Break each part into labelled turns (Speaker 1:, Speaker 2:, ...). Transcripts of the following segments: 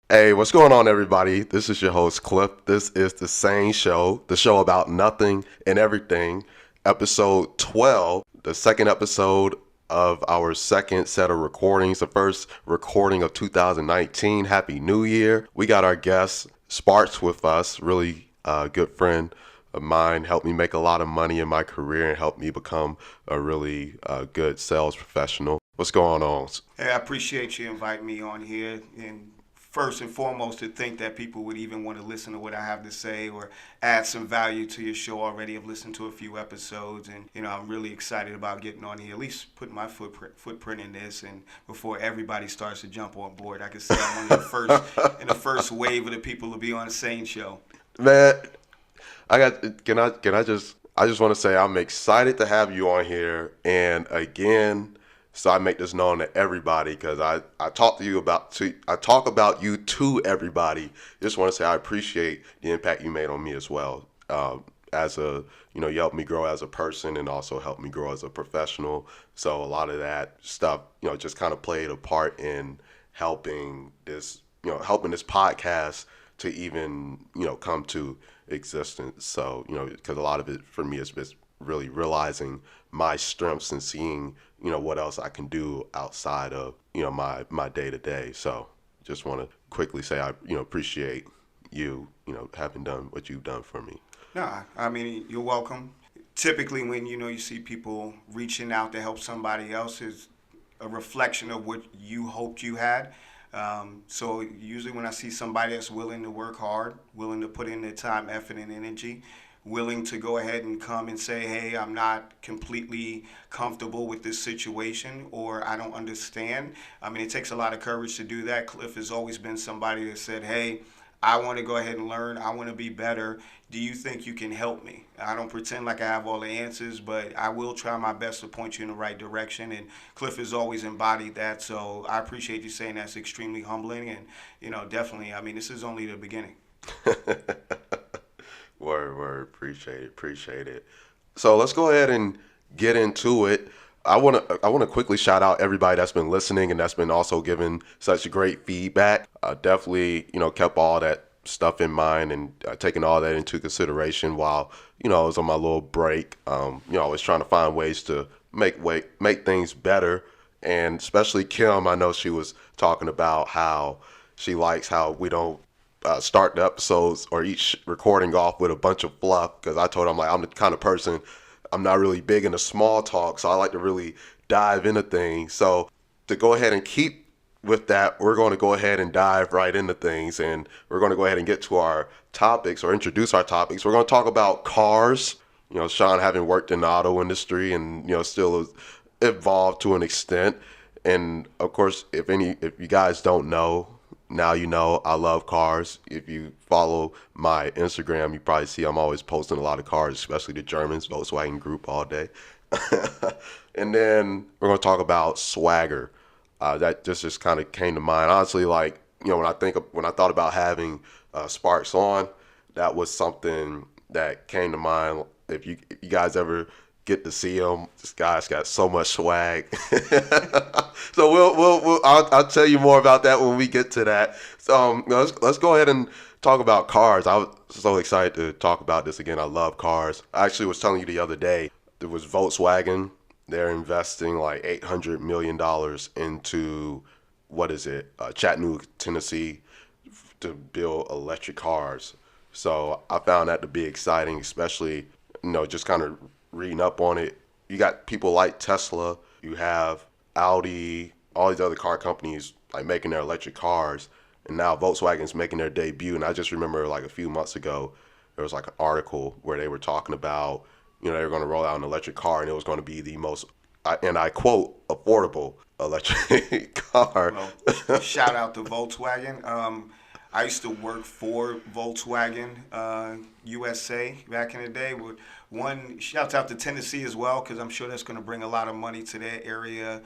Speaker 1: Hey, what's going on, everybody? This is your host, Cliff. This is the SANE Show, the show about nothing and everything, episode 12, the second episode of our second set of recordings, the first recording of 2019. Happy New Year. We got our guest, Sparks, with us, really good friend of mine, helped me make a lot of money in my career and helped me become a really good sales professional. What's going on?
Speaker 2: Hey, I appreciate you inviting me on here. And first and foremost, to think that people would even want to listen to what I have to say or add some value to your show already. I've listened to a few episodes, and I'm really excited about getting on here. At least putting my footprint in this, and before everybody starts to jump on board, I can say I'm one of the first in the first wave of the people to be on the SANE Show.
Speaker 1: Man, I just want to say I'm excited to have you on here, and again, so I make this known to everybody because I talk about you to everybody. Just want to say I appreciate the impact you made on me as well. As a you helped me grow as a person and also helped me grow as a professional. So a lot of that stuff just kind of played a part in helping this podcast to even come to existence. So because a lot of it for me is just really realizing my strengths and seeing what else I can do outside of my day to day. So just want to quickly say I appreciate you having done what you've done for me.
Speaker 2: Nah, I mean, you're welcome. Typically, when you see people reaching out to help somebody else, is a reflection of what you hoped you had. So usually, when I see somebody that's willing to work hard, willing to put in their time, effort, and energy, willing to go ahead and come and say, hey, I'm not completely comfortable with this situation or I don't understand. I mean, it takes a lot of courage to do that. Cliff has always been somebody that said, hey, I want to go ahead and learn. I want to be better. Do you think you can help me? I don't pretend like I have all the answers, but I will try my best to point you in the right direction. And Cliff has always embodied that. So I appreciate you saying that's extremely humbling. And, definitely, I mean, this is only the beginning.
Speaker 1: Word, appreciate it. So let's go ahead and get into it. I want to quickly shout out everybody that's been listening and that's been also giving such great feedback. Definitely, kept all that stuff in mind and taking all that into consideration while I was on my little break. I was trying to find ways to make things better, and especially Kim. I know she was talking about how she likes how we don't start the episodes or each recording off with a bunch of fluff, because I told her I'm the kind of person, I'm not really big into small talk, so I like to really dive into things. So to go ahead and keep with that, we're going to go ahead and dive right into things, and we're going to go ahead and get to our topics or introduce our topics. We're going to talk about cars. Sean having worked in the auto industry and still evolved to an extent. And of course, if you guys don't know, now I love cars. If you follow my Instagram, you probably see I'm always posting a lot of cars, especially the Germans, Volkswagen Group all day. And then we're going to talk about swagger. That just kind of came to mind. Honestly, like, when I thought about having Sparks on, that was something that came to mind. If you guys ever get to see him, this guy's got so much swag. So I'll tell you more about that when we get to that. So let's go ahead and talk about cars. I was so excited to talk about this again. I love cars. I actually was telling you the other day, there was Volkswagen. They're investing like $800 million into, what is it, Chattanooga, Tennessee, to build electric cars. So I found that to be exciting, especially just kind of reading up on it. You got people like Tesla, you have Audi, all these other car companies like making their electric cars, and now Volkswagen's making their debut. And I just remember like a few months ago, there was like an article where they were talking about, they were going to roll out an electric car, and it was going to be the most, and I quote, affordable electric car.
Speaker 2: Well, shout out to Volkswagen. I used to work for Volkswagen USA back in the day. With one, shouts out to Tennessee as well, because I'm sure that's going to bring a lot of money to their area,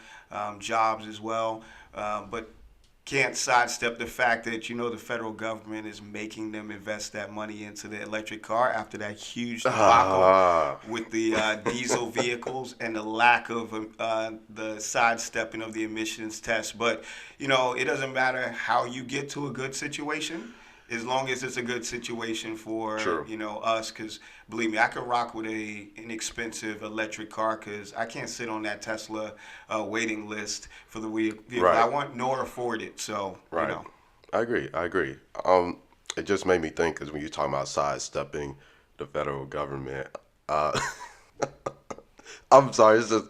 Speaker 2: jobs as well. But can't sidestep the fact that the federal government is making them invest that money into the electric car after that huge debacle
Speaker 1: Ah,
Speaker 2: with the diesel vehicles and the lack of the sidestepping of the emissions test. But it doesn't matter how you get to a good situation, as long as it's a good situation for
Speaker 1: true.
Speaker 2: us. Because believe me, I could rock with a inexpensive electric car because I can't sit on that Tesla waiting list for the vehicle I
Speaker 1: Right,
Speaker 2: want nor afford it. So
Speaker 1: right. I agree. I agree. It just made me think because when you're talking about sidestepping the federal government, uh, I'm sorry. It's just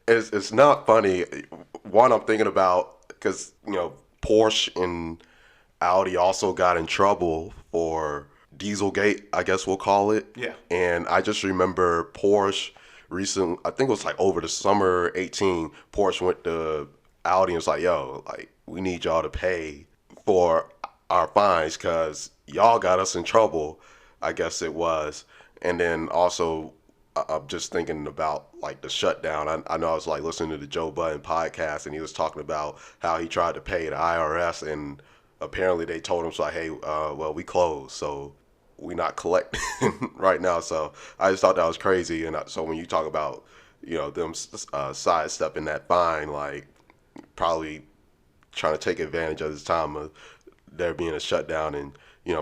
Speaker 1: it's not funny. One, I'm thinking about because Porsche and Audi also got in trouble for Dieselgate, I guess we'll call it.
Speaker 2: yeah.
Speaker 1: And I just remember Porsche recent. I think it was like over the summer 18. Porsche went to Audi and was like, "Yo, like we need y'all to pay for our fines because y'all got us in trouble." I guess it was. And then also I'm just thinking about like the shutdown. I know I was like listening to the Joe Budden podcast, and he was talking about how he tried to pay the IRS, and apparently they told him it's like, hey, well, we closed, so we not collecting right now. So I just thought that was crazy. And so when you talk about them sidestepping that fine, like probably trying to take advantage of this time of there being a shutdown and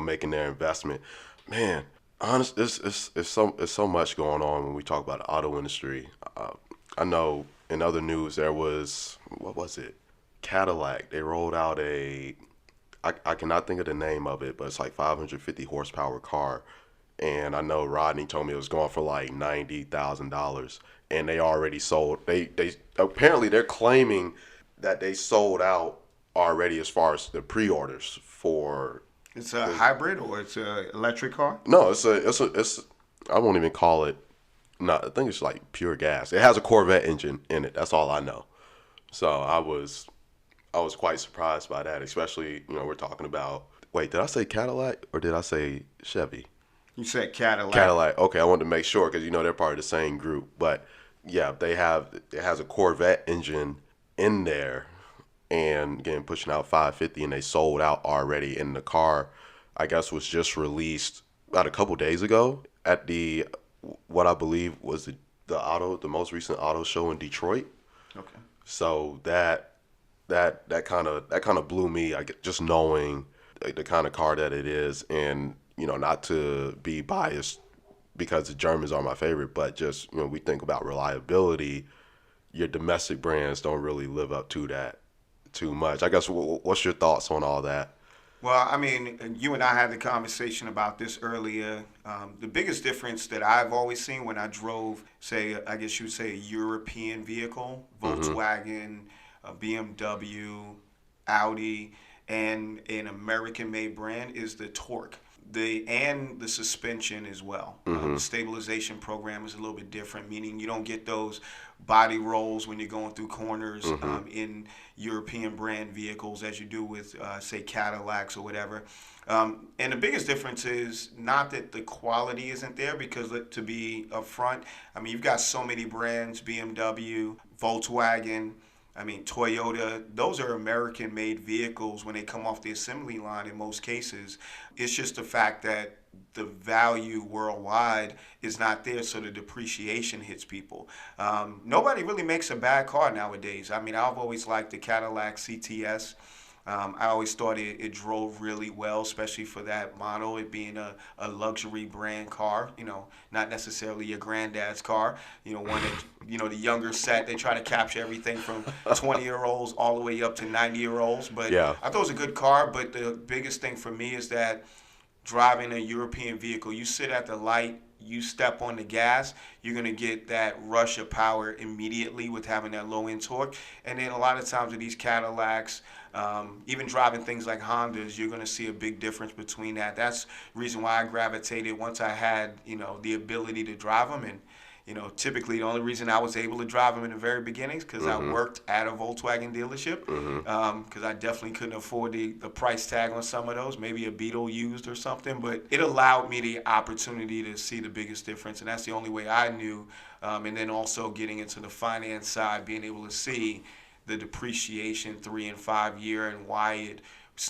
Speaker 1: making their investment. Man, honest, it's so much going on when we talk about the auto industry. I know in other news there was what was it? Cadillac. They rolled out I cannot think of the name of it, but it's like 550 horsepower car. And I know Rodney told me it was going for like $90,000, and they already sold. They apparently they're claiming that they sold out already as far as the pre-orders for.
Speaker 2: It's a hybrid or it's a electric car.
Speaker 1: No, it's I won't even call it. No, I think it's like pure gas. It has a Corvette engine in it. That's all I know. So I was quite surprised by that, especially we're talking about. Wait, did I say Cadillac or did I say Chevy?
Speaker 2: You said Cadillac.
Speaker 1: Cadillac. Okay, I wanted to make sure because they're part of the same group. But yeah, it has a Corvette engine in there, and again pushing out 550, and they sold out already. And the car, I guess, was just released about a couple days ago at the what I believe was the most recent auto show in Detroit.
Speaker 2: Okay.
Speaker 1: So that kind of blew me. I get just knowing the kind of car that it is, and not to be biased because the Germans are my favorite, but just we think about reliability. Your domestic brands don't really live up to that too much. I guess what's your thoughts on all that?
Speaker 2: Well, I mean, you and I had the conversation about this earlier. The biggest difference that I've always seen when I drove, say, I guess you would say a European vehicle, Volkswagen, a BMW, Audi, and an American-made brand is the torque. The suspension as well. The stabilization program is a little bit different, meaning you don't get those body rolls when you're going through corners in European brand vehicles as you do with, say, Cadillacs or whatever. And the biggest difference is not that the quality isn't there, because to be upfront, I mean, you've got so many brands, BMW, Volkswagen, I mean, Toyota, those are American made vehicles when they come off the assembly line in most cases. It's just the fact that the value worldwide is not there, so the depreciation hits people. Nobody really makes a bad car nowadays. I mean, I've always liked the Cadillac CTS. I always thought it drove really well, especially for that model, it being a luxury brand car, not necessarily your granddad's car, one that, the younger set, they try to capture everything from 20-year-olds all the way up to 90-year-olds. But
Speaker 1: Yeah.
Speaker 2: I thought it was a good car, but the biggest thing for me is that driving a European vehicle, you sit at the light, you step on the gas, you're going to get that rush of power immediately with having that low end torque. And then a lot of times with these Cadillacs, even driving things like Hondas, you're going to see a big difference between that. That's the reason why I gravitated once I had, the ability to drive them. And typically the only reason I was able to drive them in the very beginnings because I worked at a Volkswagen dealership, because I definitely couldn't afford the price tag on some of those, maybe a Beetle used or something. But it allowed me the opportunity to see the biggest difference, and that's the only way I knew. And then also getting into the finance side, being able to see the depreciation 3 and 5 year, and why it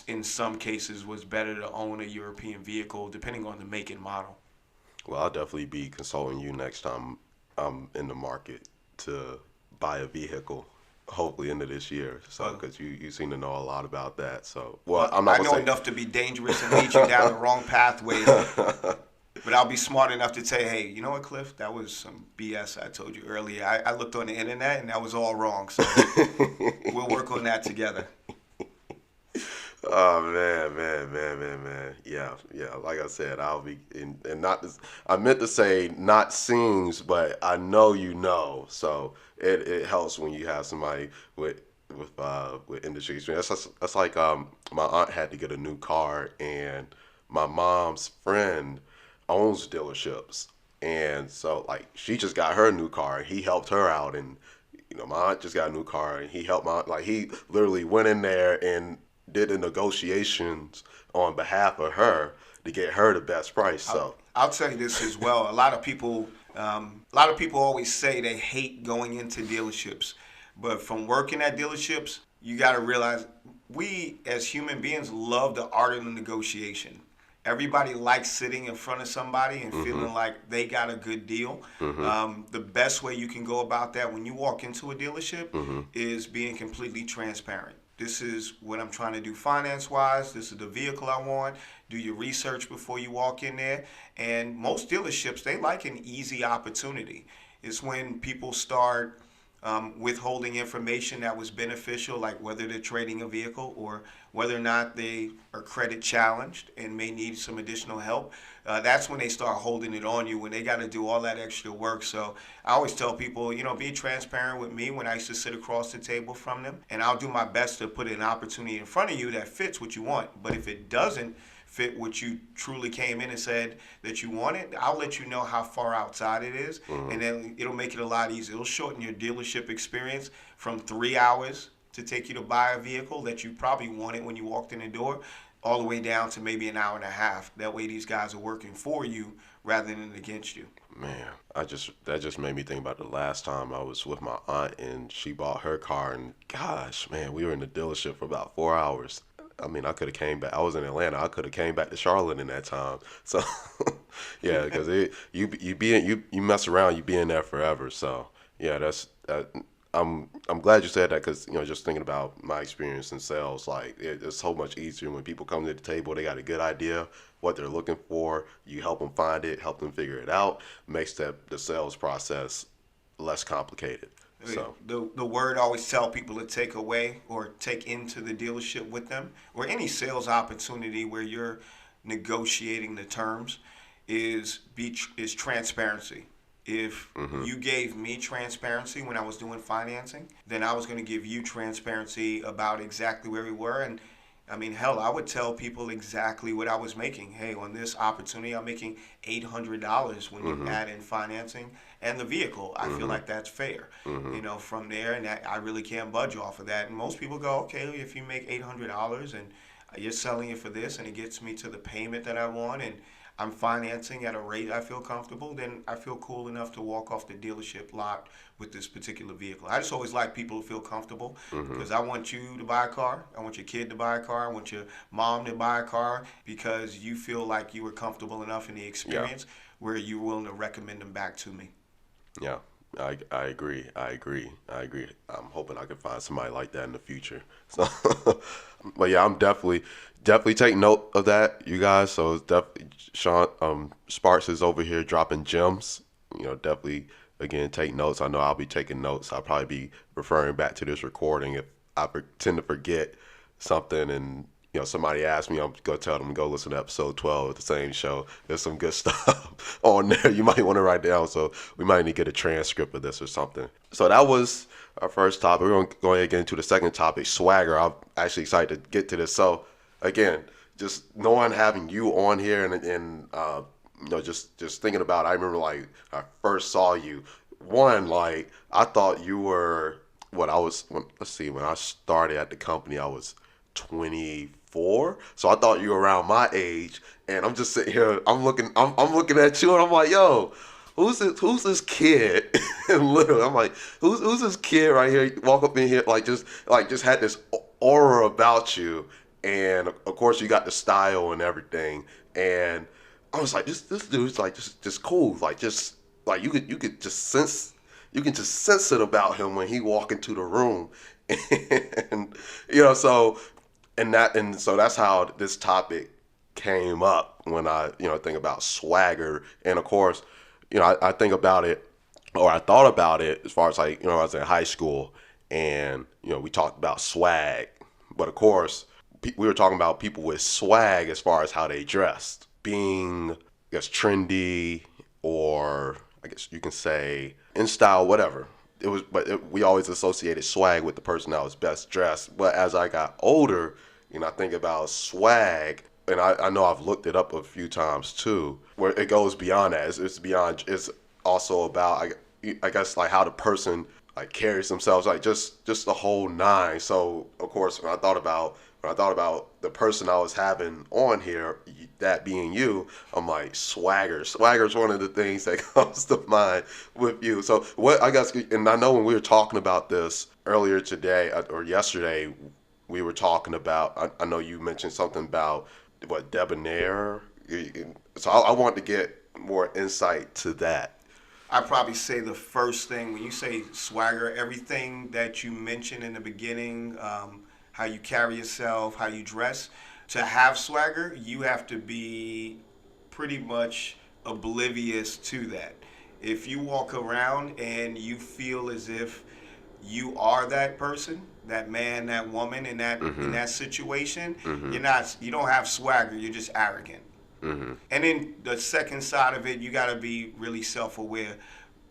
Speaker 2: in some cases was better to own a European vehicle depending on the make and model.
Speaker 1: Well, I'll definitely be consulting you next time I'm in the market to buy a vehicle. Hopefully into this year, so
Speaker 2: Well,
Speaker 1: because you seem to know a lot about that. So, well,
Speaker 2: well,
Speaker 1: I'm not
Speaker 2: I
Speaker 1: gonna
Speaker 2: know
Speaker 1: say.
Speaker 2: enough to be dangerous and lead you down the wrong pathways, but I'll be smart enough to say, hey, you know what, Cliff? That was some BS I told you earlier. I looked on the internet and that was all wrong. So we'll work on that together.
Speaker 1: Oh man. Yeah. Like I said, I'll be and not. I meant to say not sings, but I know you know. So it helps when you have somebody with industry experience. That's like my aunt had to get a new car, and my mom's friend owns dealerships, and so like she just got her new car, and he helped her out, and my aunt just got a new car, and he helped my like he literally went in there and did the negotiations on behalf of her to get her the best price. So
Speaker 2: I'll tell you this as well. A lot of people always say they hate going into dealerships, but from working at dealerships, you got to realize we as human beings love the art of the negotiation. Everybody likes sitting in front of somebody and feeling like they got a good deal. The best way you can go about that when you walk into a dealership is being completely transparent. This is what I'm trying to do finance wise. This is the vehicle I want. Do your research before you walk in there. And most dealerships, they like an easy opportunity. It's when people start withholding information that was beneficial, like whether they're trading a vehicle or whether or not they are credit challenged and may need some additional help. That's when they start holding it on you, when they got to do all that extra work. So I always tell people, be transparent with me when I used to sit across the table from them, and I'll do my best to put an opportunity in front of you that fits what you want. But if it doesn't fit what you truly came in and said that you wanted, I'll let you know how far outside it is, and then it'll make it a lot easier. It'll shorten your dealership experience from 3 hours to take you to buy a vehicle that you probably wanted when you walked in the door, all the way down to maybe an hour and a half. That way these guys are working for you rather than against you.
Speaker 1: man, that just made me think about the last time I was with my aunt and she bought her car, and gosh, man, we were in the dealership for about 4 hours. I mean, I could have came back. I was in Atlanta. I could have came back to Charlotte in that time. So, yeah, because you mess around, you be in there forever. So, yeah, that's that. I'm glad you said that because just thinking about my experience in sales, like it's so much easier when people come to the table. They got a good idea what they're looking for. You help them find it, help them figure it out. Makes the sales process less complicated. So
Speaker 2: The word I always tell people to take away or take into the dealership with them, or any sales opportunity where you're negotiating the terms, is transparency. If you gave me transparency when I was doing financing, then I was going to give you transparency about exactly where we were. And I mean, hell, I would tell people exactly what I was making. Hey, on this opportunity, I'm making $800 when you add in financing and the vehicle. I feel like that's fair. From there, and I really can't budge off of that. And most people go, okay, if you make $800 and you're selling it for this, and it gets me to the payment that I want, and I'm financing at a rate I feel comfortable, then I feel cool enough to walk off the dealership lot with this particular vehicle. I just always like people to feel comfortable because I want you to buy a car. I want your kid to buy a car. I want your mom to buy a car because you feel like you were comfortable enough in the experience where you're willing to recommend them back to me.
Speaker 1: yeah, I agree. I'm hoping I can find somebody like that in the future. So, but yeah, I'm definitely take note of that, you guys. So it's definitely Sean Sparks is over here dropping gems. Definitely again take notes. I know I'll be taking notes. I'll probably be referring back to this recording if I tend to forget something, and somebody asks me, I'm gonna tell them go listen to episode 12 of the SANE Show. There's some good stuff on there you might want to write down. So we might need to get a transcript of this or something. So that was our first topic. We're gonna go ahead and get into the second topic, swagger. I'm actually excited to get to this. So again, just knowing having you on here and just thinking about it, I remember like I first saw you. One, like I thought you were when I started at the company I was 24, so I thought you were around my age, and I'm just sitting here, I'm looking at you, and I'm like, yo, who's this kid? And literally, I'm like, who's this kid right here? Walk up in here like just had this aura about you, and of course you got the style and everything. And I was like, this dude's like just cool, like just like you could just sense. You can just sense it about him when he walk into the room, and so so that's how this topic came up when I think about swagger. And of course, I think about it, or I thought about it as far as like I was in high school, and we talked about swag, but of course we were talking about people with swag as far as how they dressed, being I guess trendy, or I guess you can say in style, whatever. We always associated swag with the person that was best dressed. But as I got older, I think about swag, and I know I've looked it up a few times too, where it goes beyond that. It's beyond. It's also about I guess like how the person like carries themselves, like just the whole nine. So of course, when I thought about the person I was having on here, that being you, I'm like swagger. Swagger is one of the things that comes to mind with you. So what I guess, and I know when we were talking about this earlier today or yesterday, we were talking about. I know you mentioned something about what debonair. So I want to get more insight to that.
Speaker 2: I'd probably say the first thing when you say swagger, everything that you mentioned in the beginning, how you carry yourself, how you dress, to have swagger, you have to be pretty much oblivious to that. If you walk around and you feel as if you are that person, that man, that woman in that situation, you don't have swagger, you're just arrogant. And then the second side of it, you got to be really self-aware.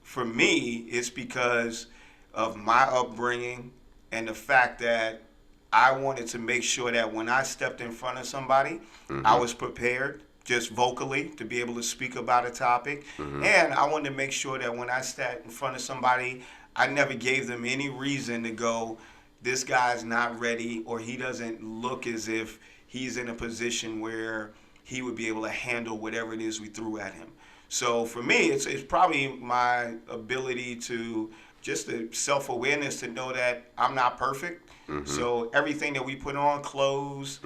Speaker 2: For me, it's because of my upbringing and the fact that I wanted to make sure that when I stepped in front of somebody, I was prepared just vocally to be able to speak about a topic. And I wanted to make sure that when I sat in front of somebody, I never gave them any reason to go, this guy's not ready, or he doesn't look as if he's in a position where he would be able to handle whatever it is we threw at him. So for me, it's probably my ability to just the self-awareness to know that I'm not perfect. So everything that we put on, clothes,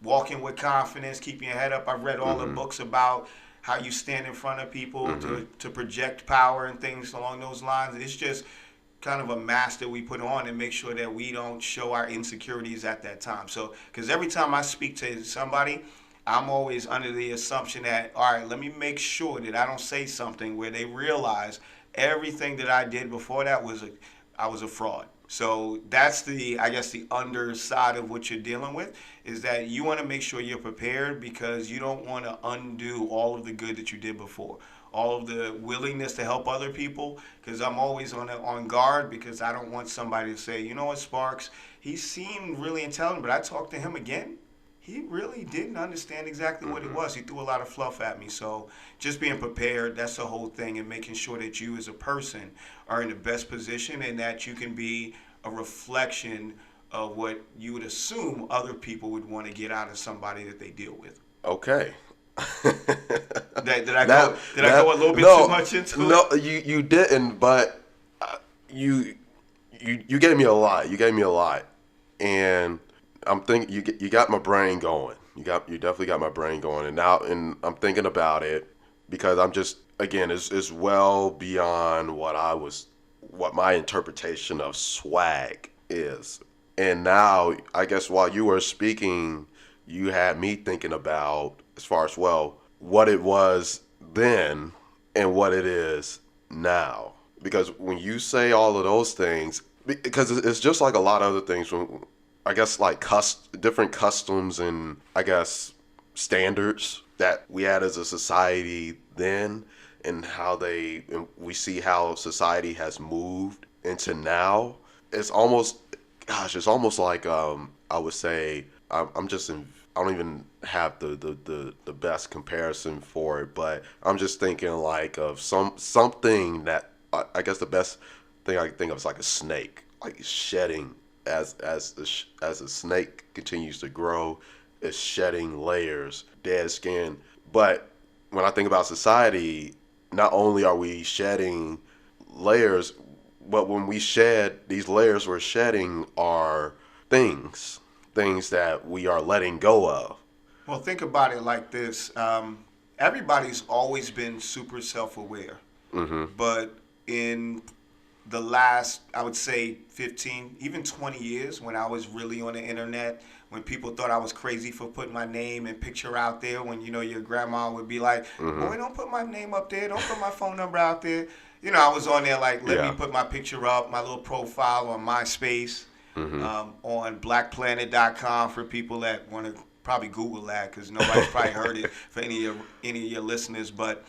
Speaker 2: walking with confidence, keeping your head up. I've read all the books about how you stand in front of people to project power and things along those lines. It's just kind of a mask that we put on and make sure that we don't show our insecurities at that time. So, because every time I speak to somebody, I'm always under the assumption that, all right, let me make sure that I don't say something where they realize everything that I did before that I was a fraud. So that's the underside of what you're dealing with, is that you want to make sure you're prepared because you don't want to undo all of the good that you did before. All of the willingness to help other people, because I'm always on guard, because I don't want somebody to say, you know what, Sparks, he seemed really intelligent, but I talked to him again. He really didn't understand exactly what it was. He threw a lot of fluff at me. So just being prepared, that's the whole thing, and making sure that you as a person are in the best position and that you can be a reflection of what you would assume other people would want to get out of somebody that they deal with.
Speaker 1: Okay.
Speaker 2: Did I go a little bit too much into it?
Speaker 1: No, you didn't, but you gave me a lot. You gave me a lot, and I'm thinking you got my brain going. You definitely got my brain going, and I'm thinking about it because I'm just, again, it's well beyond what my interpretation of swag is. And now I guess while you were speaking, you had me thinking about, as far as, well, what it was then and what it is now. Because when you say all of those things, because it's just like a lot of other things, from I guess like different customs and I guess standards that we had as a society then, and and we see how society has moved into now. It's almost like I would say I don't even have the best comparison for it, but I'm just thinking like of something that I guess the best thing I can think of is like a snake, like shedding as a snake continues to grow, it's shedding layers, dead skin. But when I think about society, not only are we shedding layers, but when we shed these layers, we're shedding our things, things that we are letting go of.
Speaker 2: Well, think about it like this. Everybody's always been super self-aware, but in the last, I would say, 15, even 20 years, when I was really on the internet, when people thought I was crazy for putting my name and picture out there, when, your grandma would be like, boy, don't put my name up there, don't put my phone number out there. I was on there like, let me
Speaker 1: Yeah.
Speaker 2: put my picture up, my little profile on MySpace, on blackplanet.com for people that want to probably Google that, because nobody's probably heard it for any of your listeners. But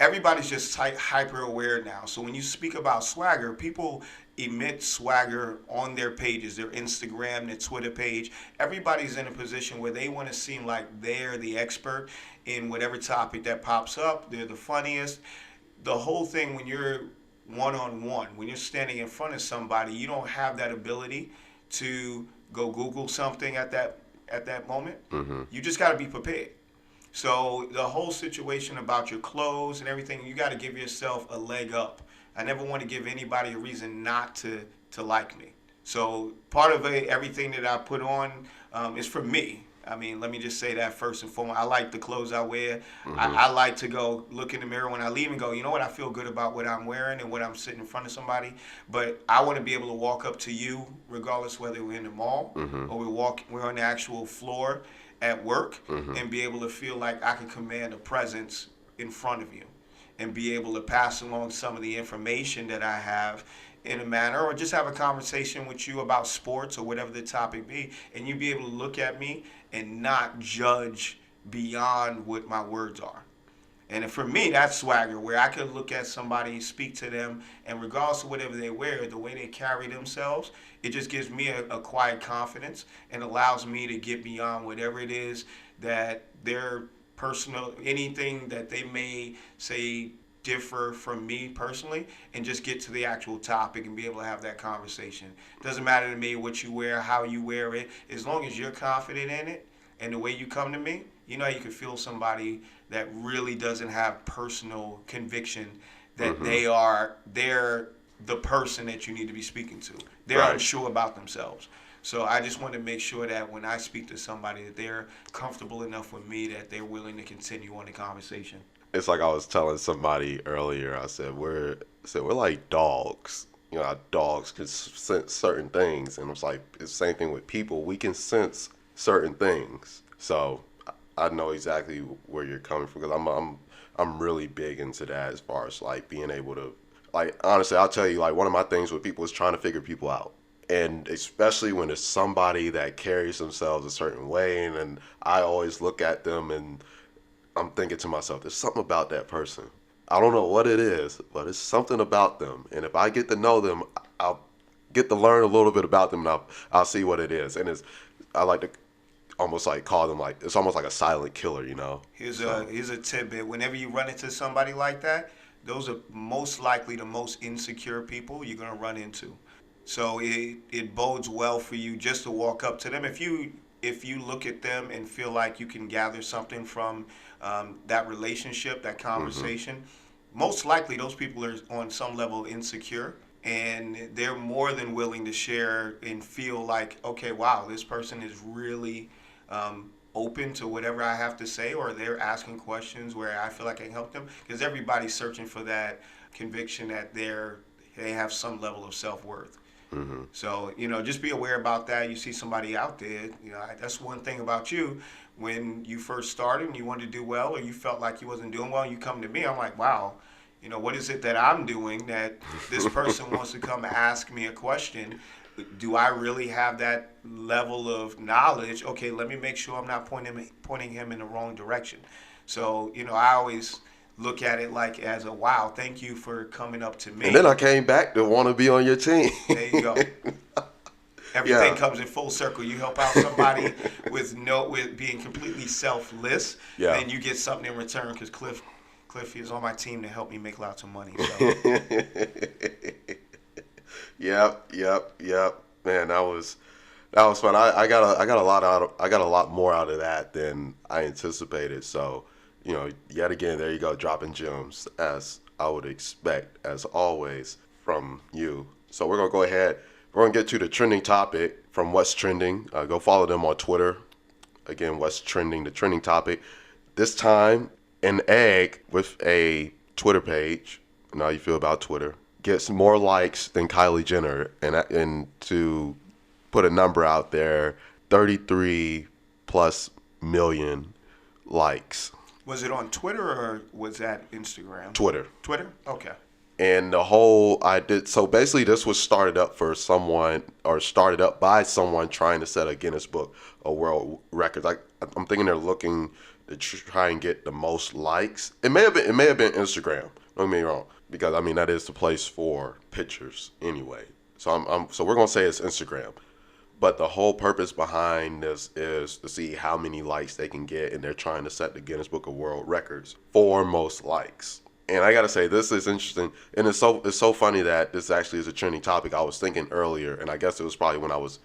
Speaker 2: everybody's just hyper aware now. So when you speak about swagger, people emit swagger on their pages, their Instagram, their Twitter page. Everybody's in a position where they want to seem like they're the expert in whatever topic that pops up. They're the funniest. The whole thing, when you're one-on-one, when you're standing in front of somebody, you don't have that ability to go Google something at that moment. You just got to be prepared. So the whole situation about your clothes and everything, you got to give yourself a leg up. I never want to give anybody a reason not to like me. So part of everything that I put on is for me. I mean, let me just say that first and foremost. I like the clothes I wear. I like to go look in the mirror when I leave and go, you know what, I feel good about what I'm wearing and what I'm sitting in front of somebody. But I want to be able to walk up to you, regardless whether we're in the mall or we're on the actual floor at work, and be able to feel like I can command a presence in front of you and be able to pass along some of the information that I have in a manner, or just have a conversation with you about sports or whatever the topic be, and you be able to look at me and not judge beyond what my words are. And for me, that's swagger, where I could look at somebody, speak to them, and regardless of whatever they wear, the way they carry themselves, it just gives me a quiet confidence and allows me to get beyond whatever it is that their personal, anything that they may say differ from me personally, and just get to the actual topic and be able to have that conversation. Doesn't matter to me what you wear, how you wear it, as long as you're confident in it and the way you come to me, you can feel somebody that really doesn't have personal conviction that they're the person that you need to be speaking to. They're
Speaker 1: Right.
Speaker 2: unsure about themselves. So I just want to make sure that when I speak to somebody, that they're comfortable enough with me that they're willing to continue on the conversation.
Speaker 1: It's like I was telling somebody earlier. I said we're like dogs. Our dogs can sense certain things, and it's like it's the same thing with people. We can sense certain things. So I know exactly where you're coming from, because I'm really big into that, as far as like being able to, like, honestly, I'll tell you, like, one of my things with people is trying to figure people out. And especially when it's somebody that carries themselves a certain way, and then I always look at them and I'm thinking to myself, there's something about that person. I don't know what it is, but it's something about them. And if I get to know them, I'll get to learn a little bit about them, and I'll see what it is. And I like to almost like call them, like, it's almost like a silent killer.
Speaker 2: Here's a tidbit. Whenever you run into somebody like that, those are most likely the most insecure people you're gonna run into. So it bodes well for you just to walk up to them. If you look at them and feel like you can gather something from that relationship, that conversation, most likely those people are on some level insecure, and they're more than willing to share and feel like, okay, wow, this person is really open to whatever I have to say, or they're asking questions where I feel like I can help them, because everybody's searching for that conviction that they have some level of self-worth. So, just be aware about that. You see somebody out there, that's one thing about you. When you first started and you wanted to do well, or you felt like you wasn't doing well, you come to me, I'm like, wow, what is it that I'm doing that this person wants to come ask me a question? Do I really have that level of knowledge? Okay, let me make sure I'm not pointing him in the wrong direction. So, I always look at it like as a, wow, thank you for coming up to me.
Speaker 1: And then I came back to want to be on your team.
Speaker 2: There you go. Everything
Speaker 1: Yeah.
Speaker 2: comes in full circle. You help out somebody with being completely selfless,
Speaker 1: Yeah.
Speaker 2: and you get something in return, because Cliff is on my team to help me make lots of money. So
Speaker 1: Yep. Man, that was fun. I got a lot more out of that than I anticipated. So Yet again, there you go, dropping gems as I would expect, as always, from you. So we're gonna go ahead. We're gonna get to the trending topic from What's Trending. Go follow them on Twitter. Again, What's Trending, the trending topic. This time, an egg with a Twitter page. And how you feel about Twitter gets more likes than Kylie Jenner, and to put a number out there, 33 plus million likes.
Speaker 2: Was it on Twitter or was that Instagram?
Speaker 1: Twitter.
Speaker 2: Twitter? Okay.
Speaker 1: And the whole I did so basically this was started up for someone or started up by someone trying to set a Guinness Book of World Records. I'm thinking they're looking to try and get the most likes. It may have been Instagram. Don't get me wrong, because I mean that is the place for pictures anyway. So we're gonna say it's Instagram. But the whole purpose behind this is to see how many likes they can get, and they're trying to set the Guinness Book of World Records for most likes. And I gotta say, this is interesting, and it's so funny that this actually is a trending topic. I was thinking earlier, and I guess it was probably when I was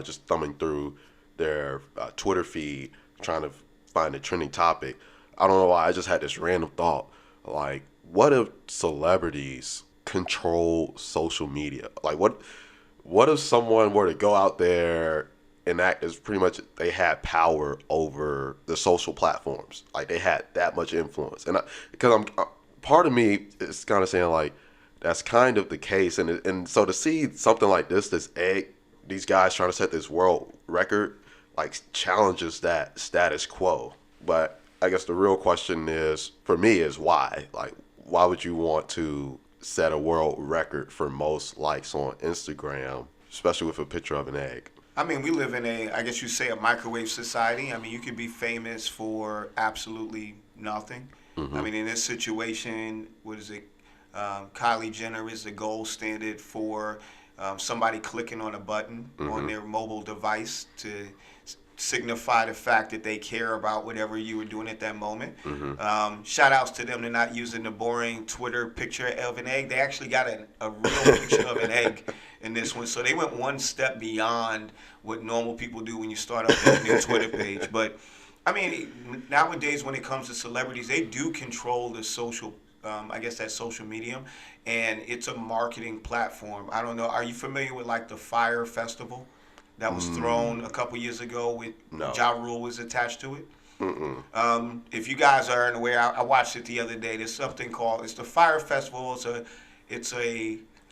Speaker 1: just thumbing through their Twitter feed trying to find a trending topic. I don't know why, I just had this random thought, like, what if celebrities control social media? Like, what if someone were to go out there and act as pretty much they had power over the social platforms, like they had that much influence? And because part of me is kind of saying like that's kind of the case, and so to see something like this egg, these guys trying to set this world record, like challenges that status quo. But I guess the real question is for me is why? Like, why would you want to set a world record for most likes on Instagram, especially with a picture of an egg?
Speaker 2: I mean, we live in I guess you say, a microwave society. I mean, you could be famous for absolutely nothing. I mean, in this situation, what is it? Kylie Jenner is the gold standard for somebody clicking on a button on their mobile device to signify the fact that they care about whatever you were doing at that moment. Shout outs to them. They're not using the boring Twitter picture of an egg. They actually got a real picture of an egg in this one. So they went one step beyond what normal people do when you start up a new Twitter page. But I mean, nowadays when it comes to celebrities, they do control the social, I guess that social medium, and it's a marketing platform. I don't know. Are you familiar with like the Fire Festival that was thrown a couple years ago with Ja Rule was attached to it? If you guys aren't aware, I watched it the other day. There's something called, it's the Fire Festival.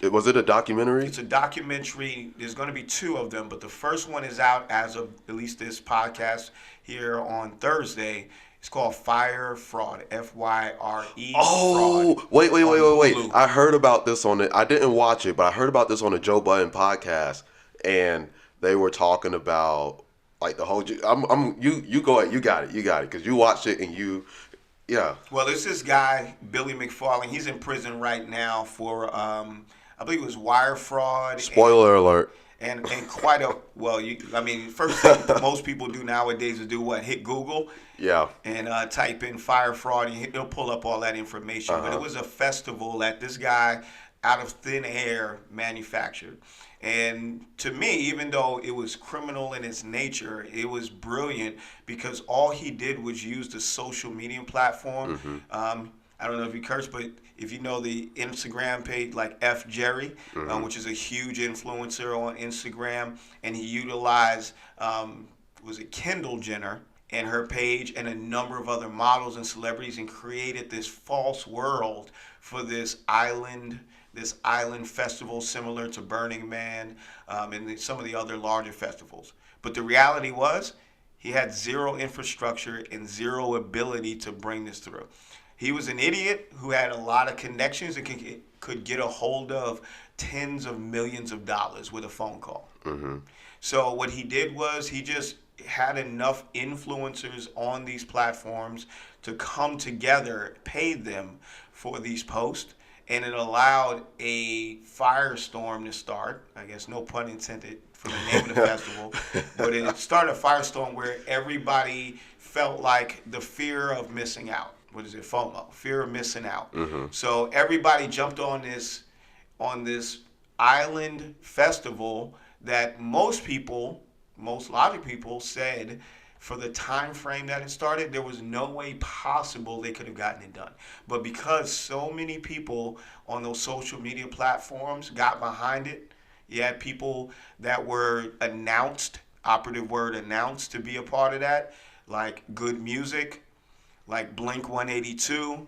Speaker 1: Was it a documentary?
Speaker 2: It's a documentary. There's going to be two of them, but the first one is out as of at least this podcast here on Thursday. It's called Fire Fraud, FYRE.
Speaker 1: Oh,
Speaker 2: Fraud,
Speaker 1: wait.
Speaker 2: Hulu.
Speaker 1: I heard about this on it. I didn't watch it, but I heard about this on the Joe Budden podcast, and they were talking about like the whole. You go ahead. You got it, because you watched it and you. Yeah.
Speaker 2: Well, it's this guy, Billy McFarlane. He's in prison right now for, I believe it was wire fraud.
Speaker 1: Spoiler alert.
Speaker 2: And quite a, well, first thing most people do nowadays is do what? Hit Google.
Speaker 1: Yeah.
Speaker 2: And type in fire fraud, and it'll pull up all that information. But it was a festival that this guy, out of thin air, manufactured. And to me, even though it was criminal in its nature, it was brilliant because all he did was use the social media platform. I don't know if you curse, but if you know the Instagram page, like F Jerry, which is a huge influencer on Instagram, and he utilized, was it Kendall Jenner and her page and a number of other models and celebrities, and created this false world for this island festival similar to Burning Man and some of the other larger festivals. But the reality was he had zero infrastructure and zero ability to bring this through. He was an idiot who had a lot of connections and could get a hold of tens of millions of dollars with a phone call. So what he did was he just had enough influencers on these platforms to come together, paid them for these posts, and it allowed a firestorm to start. I guess no pun intended for the name of the festival, but it started a firestorm where everybody felt like the fear of missing out. What is it? FOMO, fear of missing out. So everybody jumped on this island festival that most logic people said for the time frame that it started, there was no way possible they could have gotten it done. But because so many people on those social media platforms got behind it, you had people that were announced, operative word announced, to be a part of that, like Good Music, like Blink 182.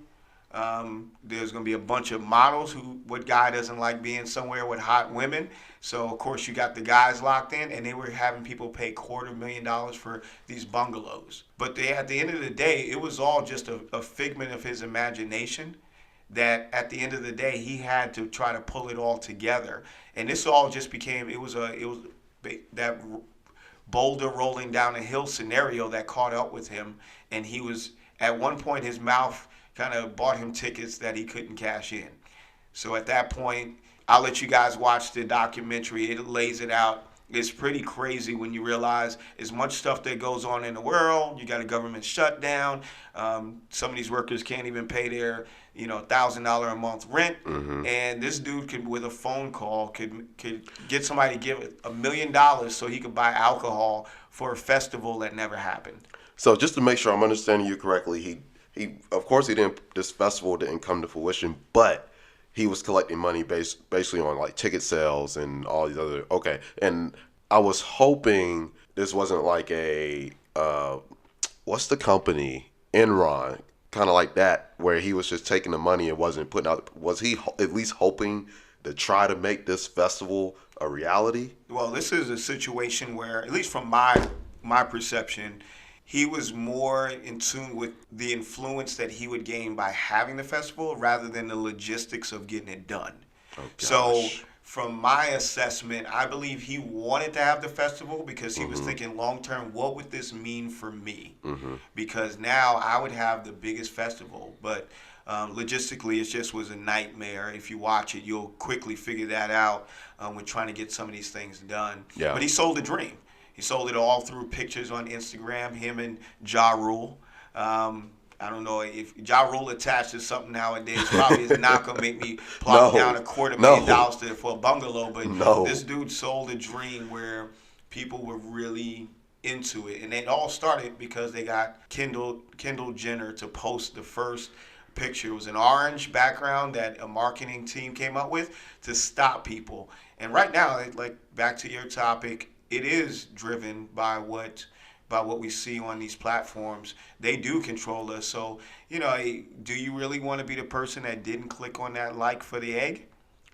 Speaker 2: There's going to be a bunch of models who, what guy doesn't like being somewhere with hot women? So, of course, you got the guys locked in, and they were having people pay $250,000 for these bungalows. But at the end of the day, it was all just a figment of his imagination that at the end of the day, he had to try to pull it all together. And this all just became, it was that boulder rolling down a hill scenario that caught up with him. And he was, at one point, his mouth kind of bought him tickets that he couldn't cash in. So at that point, I'll let you guys watch the documentary. It lays it out. It's pretty crazy when you realize as much stuff that goes on in the world. You got a government shutdown. Some of these workers can't even pay their, $1,000 a month rent.
Speaker 1: Mm-hmm.
Speaker 2: And this dude could, with a phone call, could get somebody to give $1 million so he could buy alcohol for a festival that never happened.
Speaker 1: So just to make sure I'm understanding you correctly, he of course this festival didn't come to fruition, but he was collecting money basically on like ticket sales and all these other, okay. And I was hoping this wasn't like a what's the company, Enron, kind of like that, where he was just taking the money and wasn't putting out. Was he at least hoping to try to make this festival a reality?
Speaker 2: Well, this is a situation where, at least from my perception, he was more in tune with the influence that he would gain by having the festival rather than the logistics of getting it done.
Speaker 1: Oh,
Speaker 2: So
Speaker 1: gosh.
Speaker 2: from my assessment, I believe he wanted to have the festival because he was thinking long term, what would this mean for me?
Speaker 1: Mm-hmm.
Speaker 2: Because now I would have the biggest festival, but logistically, it just was a nightmare. If you watch it, you'll quickly figure that out when trying to get some of these things done.
Speaker 1: Yeah.
Speaker 2: But he sold a dream. He sold it all through pictures on Instagram, him and Ja Rule. I don't know if Ja Rule attached to something nowadays. Probably is not going to make me plop
Speaker 1: No.
Speaker 2: down $250,000 for a bungalow. But this dude sold a dream where people were really into it. And it all started because they got Kendall Jenner to post the first picture. It was an orange background that a marketing team came up with to stop people. And right now, like back to your topic, it is driven by what we see on these platforms. They do control us. So, do you really want to be the person that didn't click on that like for the egg?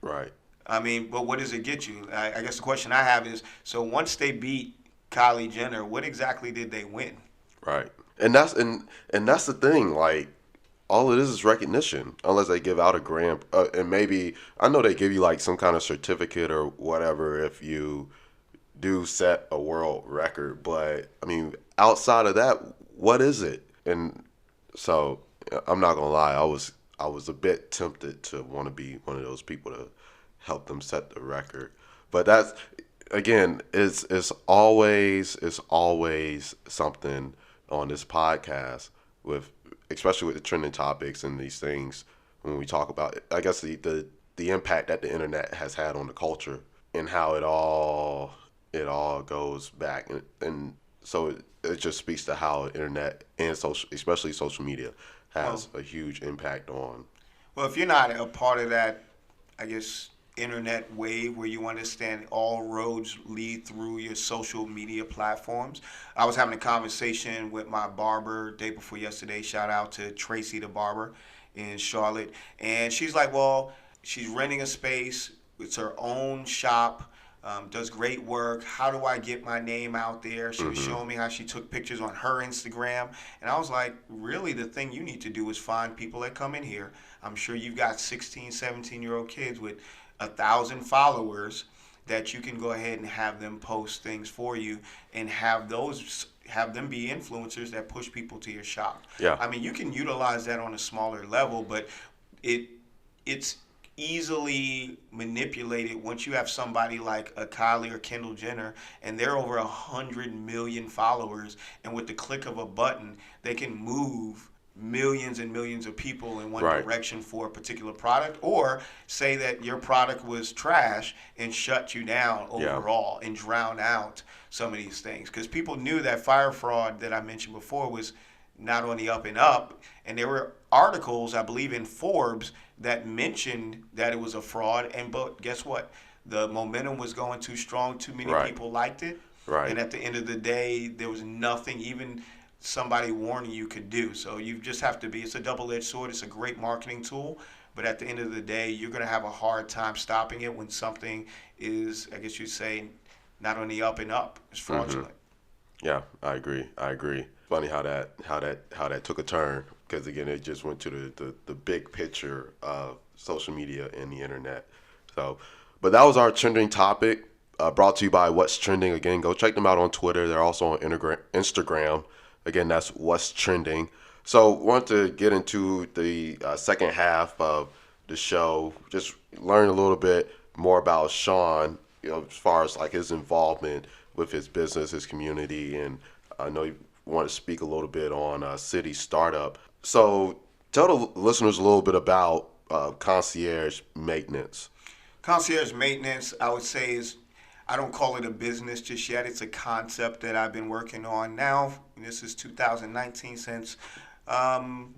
Speaker 1: Right.
Speaker 2: I mean, but what does it get you? I guess the question I have is, so once they beat Kylie Jenner, what exactly did they win?
Speaker 1: Right. And that's the thing. Like, all it is recognition, unless they give out a grant. And maybe I know they give you like some kind of certificate or whatever if you do set a world record, but I mean, outside of that, what is it? And so I'm not gonna lie, I was a bit tempted to want to be one of those people to help them set the record. But that's, again, it's always something on this podcast with, especially with the trending topics and these things when we talk about it. I guess the impact that the internet has had on the culture and how it all goes back, and so it just speaks to how internet and especially social media has a huge impact on.
Speaker 2: Well, if you're not a part of that, I guess, internet wave where you understand all roads lead through your social media platforms. I was having a conversation with my barber day before yesterday. Shout out to Tracy the barber in Charlotte. And she's like, well, she's renting a space. It's her own shop. Does great work. How do I get my name out there? She was showing me how she took pictures on her Instagram. And I was like, really, the thing you need to do is find people that come in here. I'm sure you've got 16, 17-year-old kids with 1,000 followers that you can go ahead and have them post things for you and have them be influencers that push people to your shop.
Speaker 1: Yeah.
Speaker 2: I mean, you can utilize that on a smaller level, but it's easily manipulated once you have somebody like a Kylie or Kendall Jenner and they're over 100 million followers, and with the click of a button they can move millions and millions of people in one
Speaker 1: Right.
Speaker 2: direction for a particular product, or say that your product was trash and shut you down
Speaker 1: Yeah.
Speaker 2: overall and drown out some of these things. Because people knew that fire fraud that I mentioned before was not on the up and up, and there were articles, I believe, in Forbes that mentioned that it was a fraud. And but guess what? The momentum was going too strong. Too many
Speaker 1: Right.
Speaker 2: people liked it,
Speaker 1: Right.
Speaker 2: and at the end of the day, there was nothing even somebody warning you could do. So you just have to be. It's a double-edged sword. It's a great marketing tool, but at the end of the day, you're going to have a hard time stopping it when something is, I guess you'd say, not on the up and up. It's fraudulent.
Speaker 1: Yeah, I agree. I agree. Funny how that took a turn because again, it just went to the big picture of social media and the internet. So, but that was our trending topic. Brought to you by What's Trending. Again, go check them out on Twitter. They're also on Instagram. Again, that's What's Trending. So, want to get into the second half of the show. Just learn a little bit more about Sean. As far as like his involvement with his business, his community, and I know you want to speak a little bit on City Startup. So, tell the listeners a little bit about concierge maintenance.
Speaker 2: Concierge maintenance, I would say, is I don't call it a business just yet. It's a concept that I've been working on now. This is 2019 since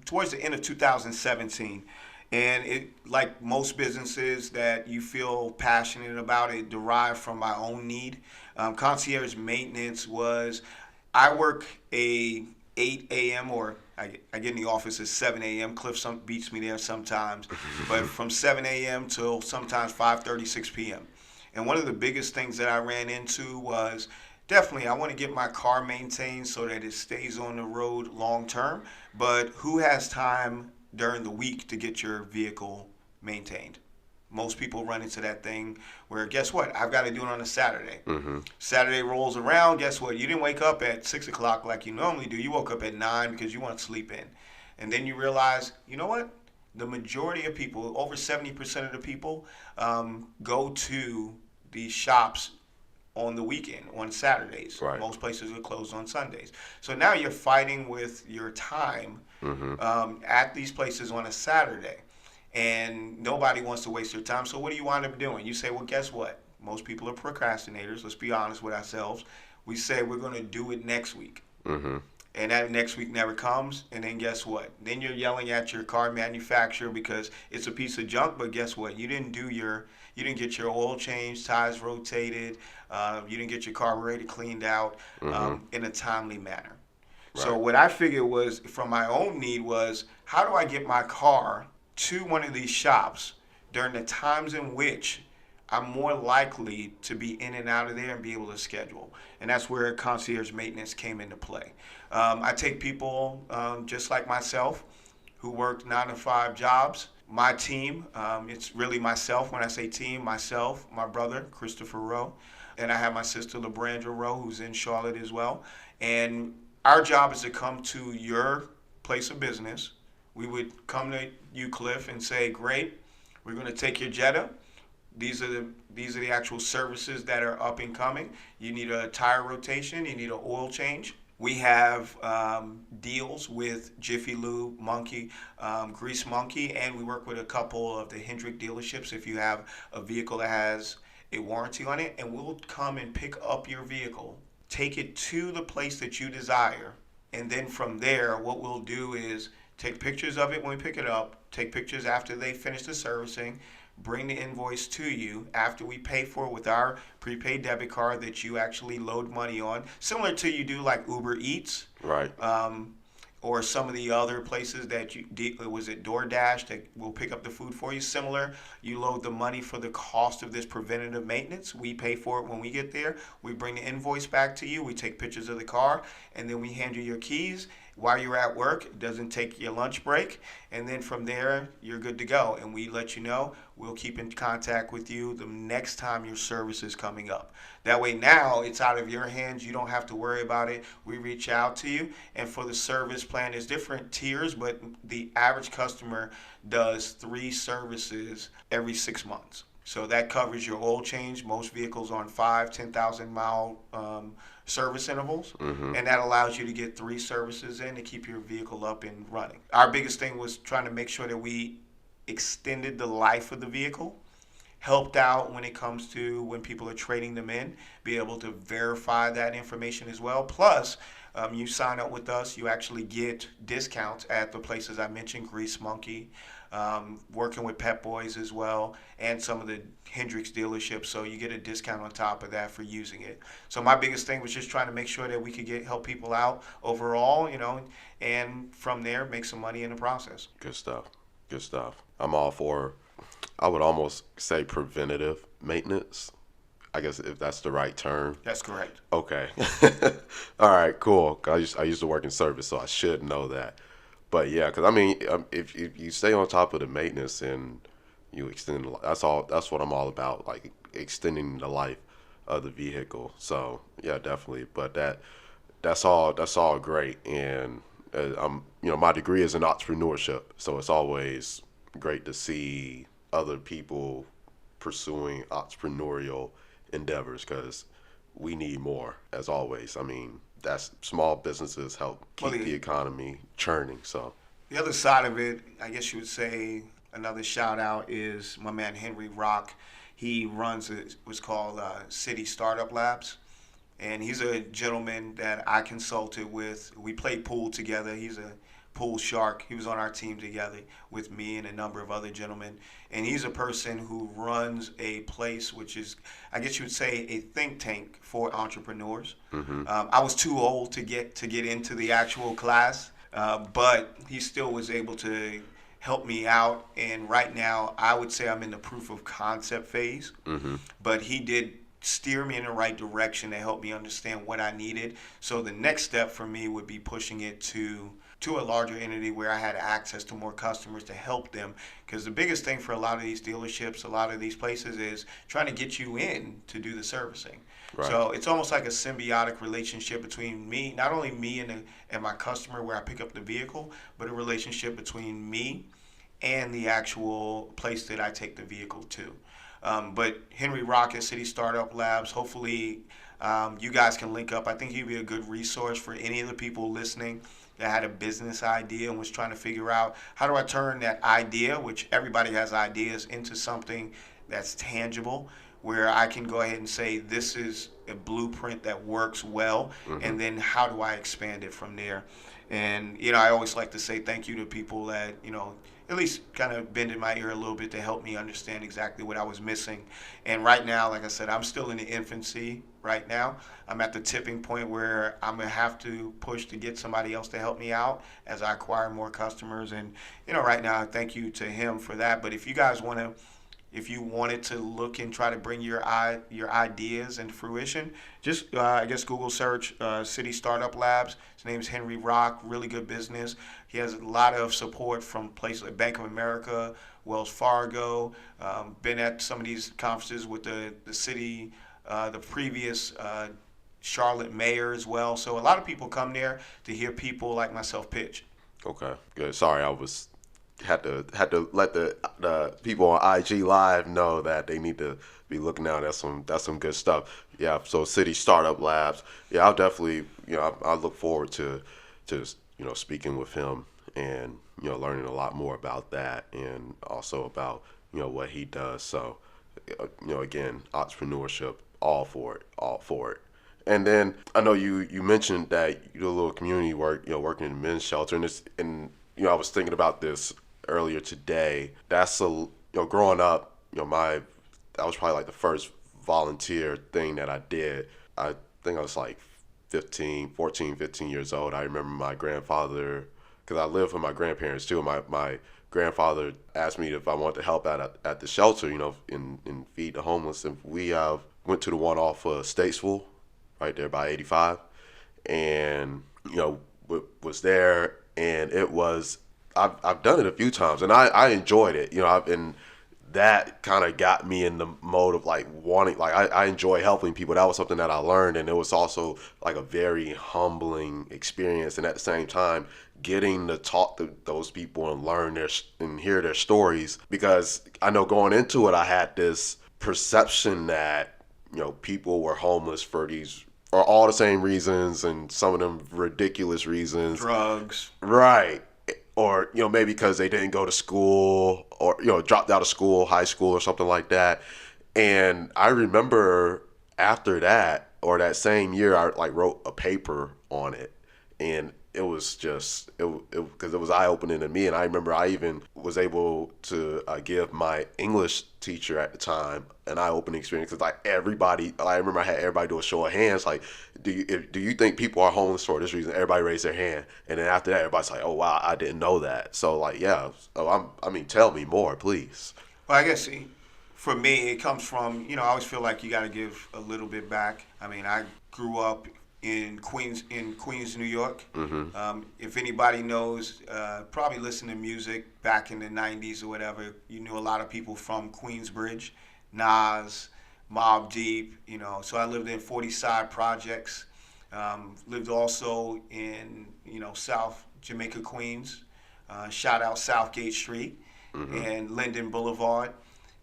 Speaker 2: towards the end of 2017. And it, like most businesses that you feel passionate about, it derived from my own need. Concierge maintenance was, I work a 8 a.m. or I get in the office at 7 a.m. Cliff beats me there sometimes, but from 7 a.m. till sometimes 5:30, 6 p.m. And one of the biggest things that I ran into was definitely I want to get my car maintained so that it stays on the road long term, but who has time during the week to get your vehicle maintained? Most people run into that thing where, guess what? I've got to do it on a Saturday. Saturday rolls around. Guess what? You didn't wake up at 6 o'clock like you normally do. You woke up at 9 because you want to sleep in. And then you realize, you know what? The majority of people, over 70% of the people, go to these shops on the weekend, on Saturdays.
Speaker 1: Right.
Speaker 2: Most places are closed on Sundays. So now you're fighting with your time at these places on a Saturday. And nobody wants to waste their time. So what do you wind up doing? You say, well, guess what? Most people are procrastinators. Let's be honest with ourselves. We say we're going to do it next week. And that next week never comes. And then guess what? Then you're yelling at your car manufacturer because it's a piece of junk. But guess what? You didn't get your oil changed, tires rotated. You didn't get your carburetor cleaned out in a timely manner. Right. So what I figured was, from my own need, was how do I get my car to one of these shops during the times in which I'm more likely to be in and out of there and be able to schedule. And that's where concierge maintenance came into play. I take people just like myself who worked 9 to 5 jobs. My team, it's really myself. When I say team, myself, my brother, Christopher Rowe, and I have my sister, LaBrandra Rowe, who's in Charlotte as well. And our job is to come to your place of business. We would come to you, Cliff, and say, great, we're going to take your Jetta. These are the actual services that are up and coming. You need a tire rotation. You need an oil change. We have deals with Jiffy Lube, Monkey, Grease Monkey, and we work with a couple of the Hendrick dealerships if you have a vehicle that has a warranty on it. And we'll come and pick up your vehicle, take it to the place that you desire, and then from there, what we'll do is take pictures of it when we pick it up, take pictures after they finish the servicing, bring the invoice to you after we pay for it with our prepaid debit card that you actually load money on, similar to you do like Uber Eats.
Speaker 1: Right.
Speaker 2: Or some of the other places that was it DoorDash that will pick up the food for you. Similar, you load the money for the cost of this preventative maintenance. We pay for it when we get there. We bring the invoice back to you. We take pictures of the car, and then we hand you your keys. While you're at work, it doesn't take your lunch break, and then from there, you're good to go. And we let you know, we'll keep in contact with you the next time your service is coming up. That way now, it's out of your hands. You don't have to worry about it. We reach out to you, and for the service plan, there's different tiers, but the average customer does 3 services every 6 months. So that covers your oil change. Most vehicles on 10,000 mile service intervals, and that allows you to get 3 services in to keep your vehicle up and running. Our biggest thing was trying to make sure that we extended the life of the vehicle, helped out when it comes to when people are trading them in, be able to verify that information as well. Plus, you sign up with us, you actually get discounts at the places I mentioned, Grease Monkey, working with Pep Boys as well, and some of the Hendrix dealerships. So you get a discount on top of that for using it. So my biggest thing was just trying to make sure that we could help people out overall, and from there make some money in the process.
Speaker 1: Good stuff. Good stuff. I'm all for, I would almost say, preventative maintenance. I guess if that's the right term.
Speaker 2: That's correct.
Speaker 1: Okay. All right, cool. I used to work in service, so I should know that. But yeah, because I mean, if you stay on top of the maintenance and you extend, that's what I'm all about, like extending the life of the vehicle. So yeah, definitely. But that's all great. And my degree is in entrepreneurship, so it's always great to see other people pursuing entrepreneurial endeavors, because we need more, as always. I mean, that's small businesses help keep the economy churning. So
Speaker 2: the other side of it, I guess you would say, another shout out is my man Henry Rock. He runs what's called City Startup Labs, and he's a gentleman that I consulted with. We played pool together. He's a pool shark. He was on our team together with me and a number of other gentlemen. And he's a person who runs a place which is, I guess you would say, a think tank for entrepreneurs. I was too old to get into the actual class, but he still was able to help me out. And right now, I would say I'm in the proof of concept phase. But he did steer me in the right direction to help me understand what I needed. So the next step for me would be pushing it to a larger entity where I had access to more customers to help them. Because the biggest thing for a lot of these dealerships, a lot of these places, is trying to get you in to do the servicing. Right. So it's almost like a symbiotic relationship between me, not only me and my customer where I pick up the vehicle, but a relationship between me and the actual place that I take the vehicle to. But Henry Rock at City Startup Labs, hopefully you guys can link up. I think he'd be a good resource for any of the people listening that had a business idea and was trying to figure out, how do I turn that idea, which everybody has ideas, into something that's tangible, where I can go ahead and say, this is a blueprint that works well, and then how do I expand it from there? And, I always like to say thank you to people that, at least kind of bend in my ear a little bit to help me understand exactly what I was missing. And right now, like I said, I'm still in the infancy right now. I'm at the tipping point where I'm going to have to push to get somebody else to help me out as I acquire more customers. And, right now, thank you to him for that. But if you guys if you wanted to look and try to bring your ideas into fruition, just I guess Google search City Startup Labs. His name's Henry Rock. Really good business. He has a lot of support from places like Bank of America, Wells Fargo. Been at some of these conferences with the city, the previous Charlotte mayor as well. So a lot of people come there to hear people like myself pitch.
Speaker 1: Okay, good. Sorry, I had to let the people on IG Live know that they need to be looking out. That's some good stuff. Yeah. So City Startup Labs. Yeah, I'll definitely I look forward to speaking with him and learning a lot more about that, and also about what he does. So again, entrepreneurship, all for it. And then I know you mentioned that you do a little community work, working in a men's shelter, and I was thinking about this earlier today. That's growing up, that was probably like the first volunteer thing that I did. I think I was like 15 years old. I remember my grandfather, because I lived with my grandparents too. My grandfather asked me if I wanted to help out at the shelter, and feed the homeless. And we went to the one off Statesville, right there by 85, and was there, and it was. I've done it a few times, and I enjoyed it. And that kind of got me in the mode of like wanting, like I enjoy helping people. That was something that I learned, and it was also like a very humbling experience. And at the same time, getting to talk to those people and learn and hear their stories, because I know going into it, I had this perception that people were homeless for for all the same reasons, and some of them ridiculous reasons.
Speaker 2: Drugs.
Speaker 1: Right. Or, maybe because they didn't go to school, or, dropped out of school, high school or something like that. And I remember after that, or that same year, I like wrote a paper on it. And it was just, because it was eye opening to me. And I remember I even was able to give my English teacher at the time an eye opening experience. Because like everybody, I remember I had everybody do a show of hands. Like, do you think people are homeless for this reason? Everybody raised their hand. And then after that, everybody's like, oh, wow, I didn't know that. So like, yeah. So tell me more, please.
Speaker 2: Well, I guess, see, for me, it comes from, I always feel like you got to give a little bit back. I mean, I grew up in Queens, New York. If anybody knows, probably listen to music back in the 90s or whatever, you knew a lot of people from Queensbridge, Nas, Mobb Deep, so I lived in 40 Side Projects, lived also in, South Jamaica, Queens, shout out Southgate Street and Linden Boulevard,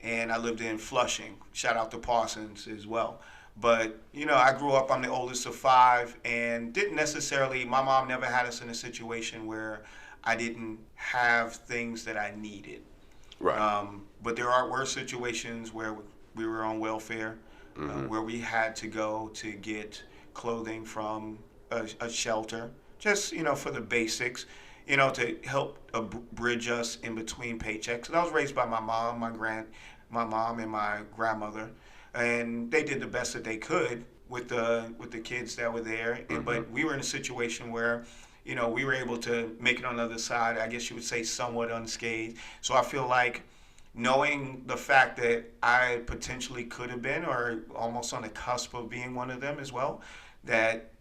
Speaker 2: and I lived in Flushing, shout out to Parsons as well. But, I grew up, I'm the oldest of 5, and didn't necessarily, my mom never had us in a situation where I didn't have things that I needed.
Speaker 1: Right.
Speaker 2: But were situations where we were on welfare, where we had to go to get clothing from a shelter, just, for the basics, to help bridge us in between paychecks. And I was raised by my mom, my mom and my grandmother. And they did the best that they could with the kids that were there. But we were in a situation where, we were able to make it on the other side, I guess you would say somewhat unscathed. So I feel like knowing the fact that I potentially could have been, or almost on the cusp of being one of them as well, that,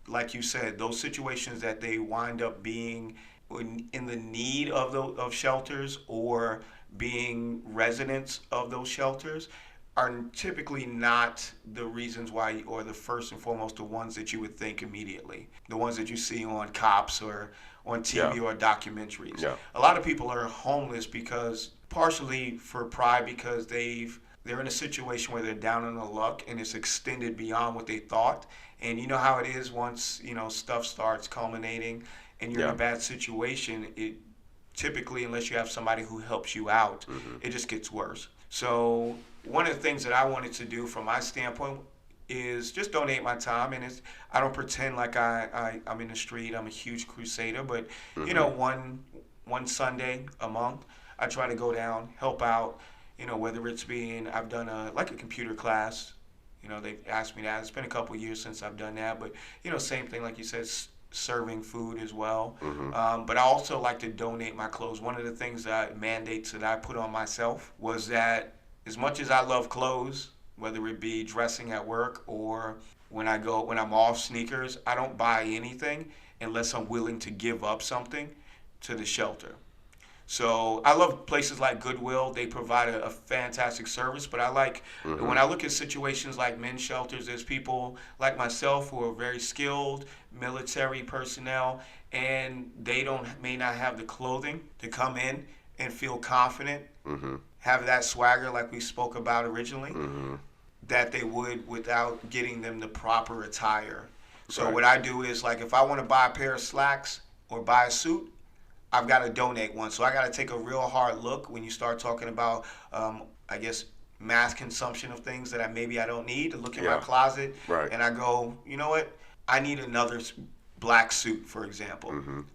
Speaker 2: like you said, those situations that they wind up being in the need of shelters, or being residents of those shelters, are typically not the reasons why, or the first and foremost, the ones that you would think immediately. The ones that you see on Cops or on TV or documentaries.
Speaker 1: Yeah.
Speaker 2: A lot of people are homeless because, partially for pride, because they're in a situation where they're down on their luck and it's extended beyond what they thought. And you know how it is once, stuff starts culminating and you're in a bad situation, it typically, unless you have somebody who helps you out, it just gets worse. So one of the things that I wanted to do from my standpoint is just donate my time. And I don't pretend like I'm in the street, I'm a huge crusader, but one Sunday a month, I try to go down, help out, whether it's I've done a computer class, they've asked me that. It's been a couple of years since I've done that, but, same thing, like you said, serving food as well. But I also like to donate my clothes. One of the things mandates that I put on myself was that as much as I love clothes, whether it be dressing at work or when I'm off sneakers, I don't buy anything unless I'm willing to give up something to the shelter. So I love places like Goodwill. They provide a fantastic service, but I like, when I look at situations like men's shelters, there's people like myself who are very skilled, military personnel, and they may not have the clothing to come in and feel confident, have that swagger like we spoke about originally, that they would without getting them the proper attire. So what I do is, like, if I want to buy a pair of slacks or buy a suit, I've got to donate one. So I got to take a real hard look when you start talking about, I guess, mass consumption of things that I don't need, to look in my closet. And I go, you know what? I need another black suit, for example.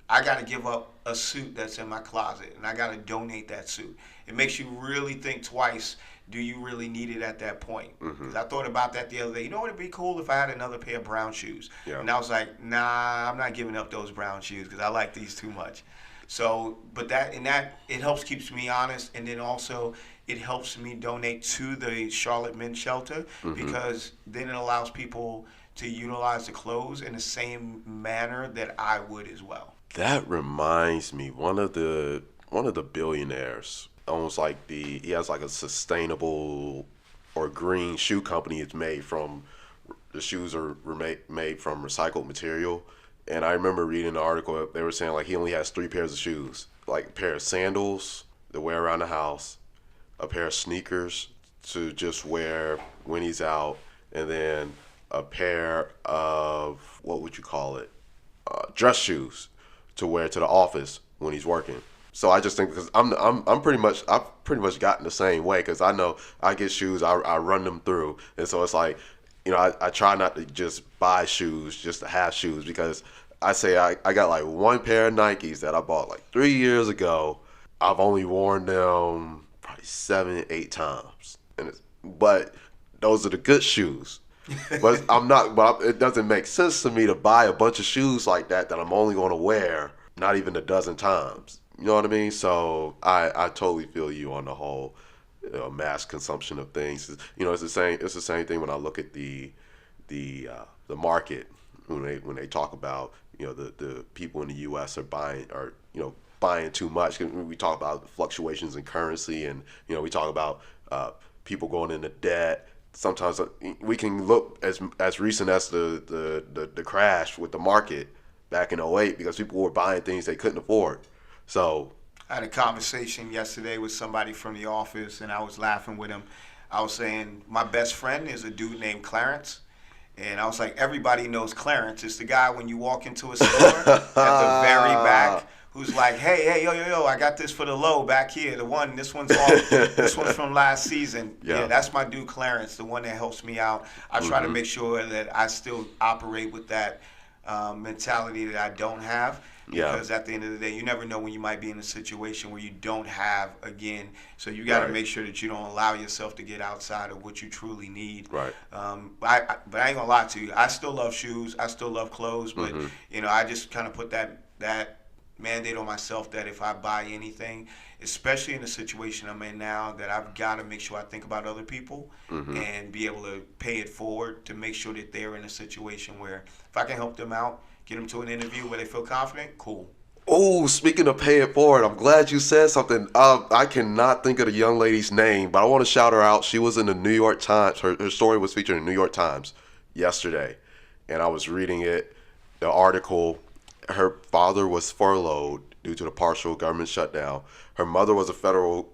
Speaker 2: I got to give up a suit that's in my closet, and I got to donate that suit. It makes you really think twice. Do you really need it at that point? Because I thought about that the other day. You know what would be cool if I had another pair of brown shoes? And I was like, nah, I'm not giving up those brown shoes because I like these too much. So, but it helps keeps me honest, and then also it helps me donate to the Charlotte Men's Shelter, because then it allows people to utilize the clothes in the same manner that I would as well.
Speaker 1: That reminds me, one of the billionaires, almost like he has like a sustainable or green shoe company. It's made from, the shoes are made from recycled material. And I remember reading the article, they were saying like he only has 3 pairs of shoes, like a pair of sandals to wear around the house, a pair of sneakers to just wear when he's out, and then a pair of, what would you call it, dress shoes to wear to the office when he's working. So I just think because I'm pretty much I've pretty much gotten the same way because I know I get shoes, I run them through, and so it's like, I try not to just buy shoes just to have shoes because I say I got like one pair of Nikes that I bought like 3 years ago. I've only worn them probably 7, 8 times, but those are the good shoes. But I'm not. But it doesn't make sense to me to buy a bunch of shoes like that I'm only going to wear not even a dozen times. You know what I mean? So I totally feel you on the whole, mass consumption of things. It's the same thing when I look at the market when they talk about, the people in the U.S. are buying too much. We talk about fluctuations in currency, and we talk about people going into debt. Sometimes we can look as recent as the crash with the market back in '08 because people were buying things they couldn't afford. So
Speaker 2: I had a conversation yesterday with somebody from the office, and I was laughing with him. I was saying my best friend is a dude named Clarence. And I was like, everybody knows Clarence. It's the guy when you walk into a store at the very back who's like, hey, yo, I got this for the low back here. This one's off. This one's from last season. Yeah, that's my dude Clarence, the one that helps me out. I try to make sure that I still operate with that mentality that I don't have.
Speaker 1: Yeah.
Speaker 2: Because at the end of the day, you never know when you might be in a situation where you don't have again. So you got to make sure that you don't allow yourself to get outside of what you truly need.
Speaker 1: Right.
Speaker 2: But I ain't gonna lie to you. I still love shoes. I still love clothes. But I just kind of put that mandate on myself that if I buy anything, especially in the situation I'm in now, that I've got to make sure I think about other people and be able to pay it forward to make sure that they're in a situation where if I can help them out, get them to an interview where they feel confident, cool.
Speaker 1: Oh, speaking of pay it forward, I'm glad you said something. I cannot think of the young lady's name, but I want to shout her out. She was in the New York Times. Her story was featured in the New York Times yesterday, and I was reading it. The article, her father was furloughed due to the partial government shutdown. Her mother was a federal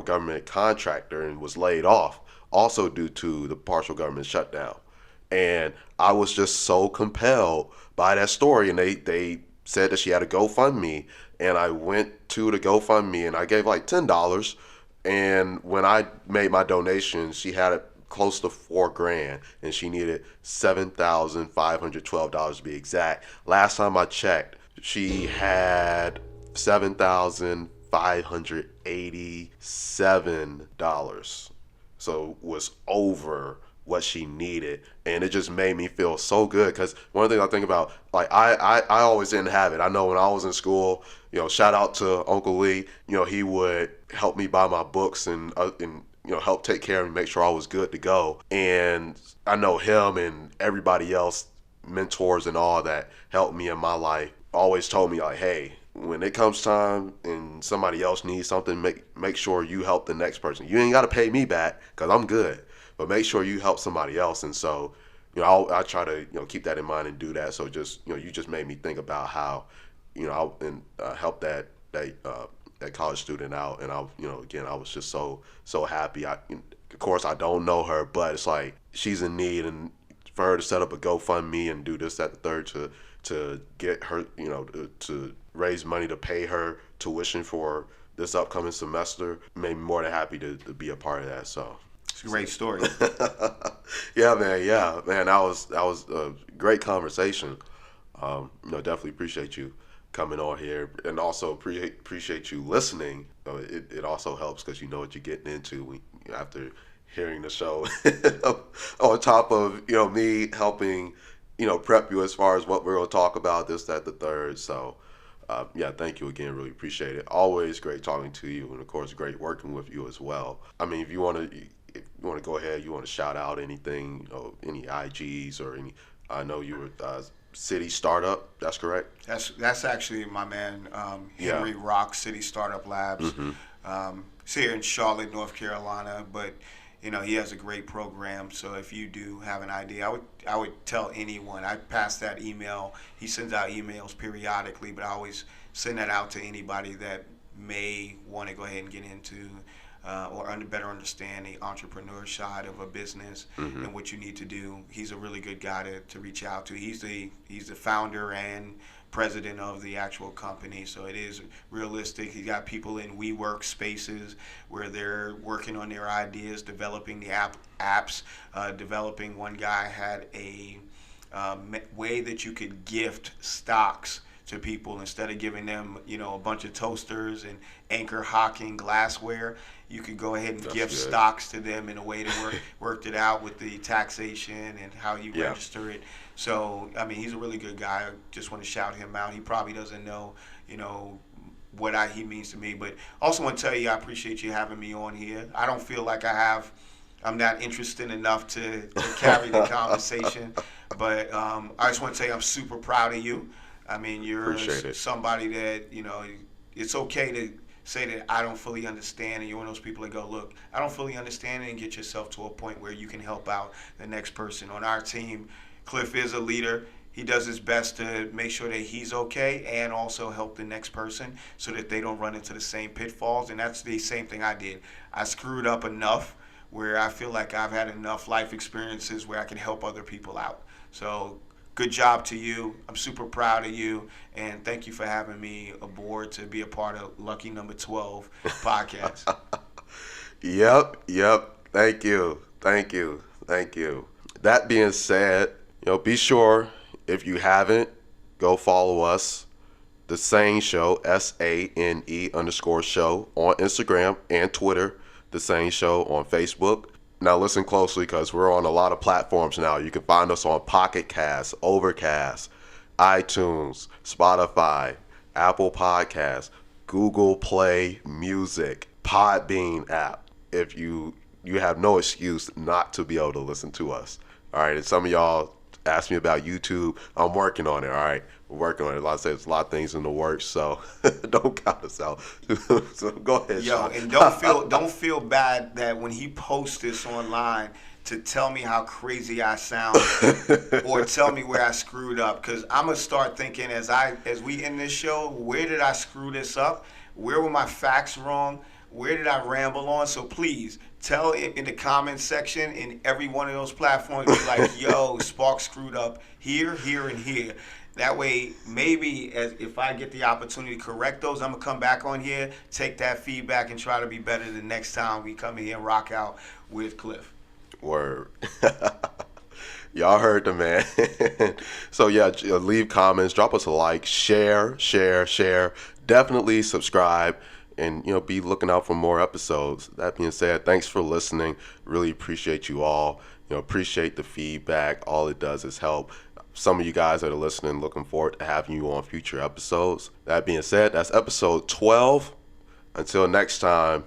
Speaker 1: government contractor and was laid off, also due to the partial government shutdown. And I was just so compelled by that story, and they said that she had a GoFundMe, and I went to the GoFundMe and I gave like $10, and when I made my donation, she had it close to $4,000, and she needed $7,512 to be exact. Last time I checked, she had $7,587, so was over what she needed, and it just made me feel so good because one of the things I think about, like I always didn't have it. I know when I was in school, shout out to Uncle Lee, he would help me buy my books and help take care of me, make sure I was good to go. And I know him and everybody else, mentors and all that helped me in my life, always told me like, hey, when it comes time and somebody else needs something, make sure you help the next person. You ain't got to pay me back because I'm good, but make sure you help somebody else. And so, I try to, keep that in mind and do that. So just, you just made me think about how, I helped that college student out. And again, I was just so happy. Of course, I don't know her, but it's like she's in need, and for her to set up a GoFundMe and do this, that, the third to get her, to raise money to pay her tuition for this upcoming semester made me more than happy to be a part of that. So.
Speaker 2: It's a great story.
Speaker 1: Yeah, man. That was a great conversation. Definitely appreciate you coming on here, and also appreciate you listening. It also helps because you know what you're getting into after hearing the show. On top of me helping prep you as far as what we're gonna talk about, this, that, the third. So. Thank you again. Really appreciate it. Always great talking to you, and of course, great working with you as well. I mean, if you want to go ahead, you want to shout out anything, any IGs or any. I know you were City Startup. That's correct.
Speaker 2: That's actually my man, Henry Rock, City Startup Labs. It's here in Charlotte, North Carolina, but he has a great program. So if you do have an idea, I would tell anyone. I pass that email. He sends out emails periodically, but I always send that out to anybody that may want to go ahead and get into better understand the entrepreneur side of a business and what you need to do. He's a really good guy to reach out to. He's the founder and president of the actual company, so it is realistic. He's got people in WeWork spaces where they're working on their ideas, developing the apps, developing. One guy had a way that you could gift stocks to people instead of giving them, a bunch of toasters and Anchor Hocking glassware. You could go ahead and gift stocks to them in a way to worked it out with the taxation and how you register it. So, I mean, he's a really good guy. I just want to shout him out. He probably doesn't know, what he means to me. But also want to tell you, I appreciate you having me on here. I don't feel like I'm not interested enough to carry the conversation. But I just want to tell you I'm super proud of you. I mean, you're somebody that, it's okay to say that I don't fully understand, and you're one of those people that go, look, I don't fully understand it, and get yourself to a point where you can help out the next person. On our team, Cliff is a leader. He does his best to make sure that he's okay and also help the next person so that they don't run into the same pitfalls. And that's the same thing I did. I screwed up enough where I feel like I've had enough life experiences where I can help other people out. So good job to you. I'm super proud of you. And thank you for having me aboard to be a part of Lucky Number 12 podcast.
Speaker 1: Yep. Thank you. That being said, be sure, if you haven't, go follow us, The SANE Show, SANE_show on Instagram and Twitter, The SANE Show on Facebook. Now listen closely, because we're on a lot of platforms now. You can find us on Pocket Cast, Overcast, iTunes, Spotify, Apple Podcasts, Google Play Music, Podbean app. If you have no excuse not to be able to listen to us. All right, and some of y'all asked me about YouTube. I'm working on it, all right? We're working on it. Like I said, there's a lot of things in the works, so don't count us out. So go ahead, Sean.
Speaker 2: And don't feel bad that when he posts this online to tell me how crazy I sound or tell me where I screwed up, because I'm gonna start thinking as we end this show, where did I screw this up? Where were my facts wrong? Where did I ramble on? So please tell in the comment section in every one of those platforms, be like, yo, Spark screwed up here, here, and here. That way, maybe if I get the opportunity to correct those, I'm going to come back on here, take that feedback, and try to be better the next time we come in here and rock out with Cliff.
Speaker 1: Word. Y'all heard the man. So yeah, leave comments, drop us a like, share. Definitely subscribe. And, be looking out for more episodes. That being said, thanks for listening. Really appreciate you all. Appreciate the feedback. All it does is help. Some of you guys that are listening, looking forward to having you on future episodes. That being said, that's episode 12. Until next time,